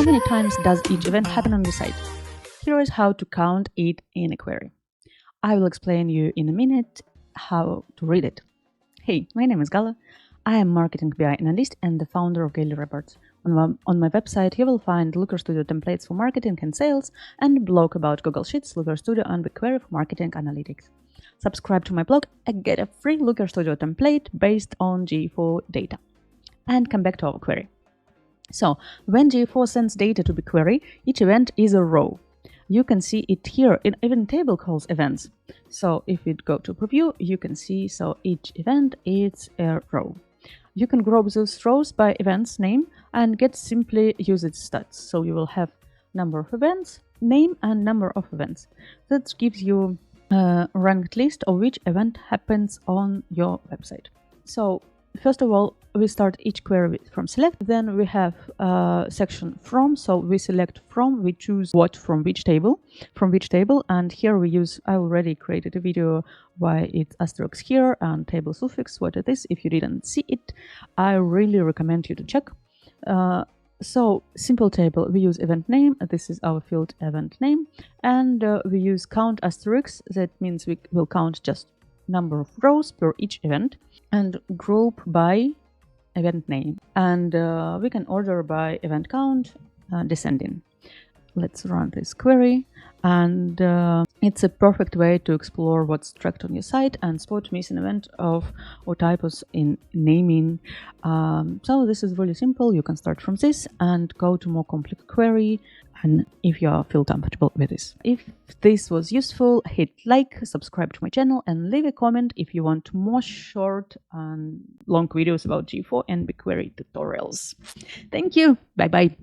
many times does each event happen on your site? Here is how to count it in a query. I will explain you in a minute how to read it. Hey, my name is Gala. I am marketing BI analyst and the founder of Daily Reports. On my website, you will find Looker Studio templates for marketing and sales and a blog about Google Sheets, Looker Studio, and BigQuery for marketing analytics. Subscribe to my blog and get a free Looker Studio template based on GA4 data. And come back to our query. So, when GA4 sends data to BigQuery, each event is a row. You can see it here in event table calls events. So if we go to preview, you can see so each event is a row. You can group those rows by events name and get simply use its stats. So you will have number of events, name and number of events. That gives you a ranked list of which event happens on your website. So first of all, we start each query from select, then we have a section from, so we select from, we choose what from which table, and here we use, I already created a video why it's asterisk here and table suffix, what it is. If you didn't see it, I really recommend you to check. So simple table, we use event name, this is our field event name, and we use count asterisk, that means we will count just number of rows per each event, and group by event name, and we can order by event count descending. Let's run this query, and it's a perfect way to explore what's tracked on your site and spot missing event or typos in naming. So this is really simple. You can start from this and go to more complex query, and if you feel comfortable with this. If this was useful, hit like, subscribe to my channel, and leave a comment if you want more short and long videos about GA4 and BigQuery tutorials. Thank you. Bye bye.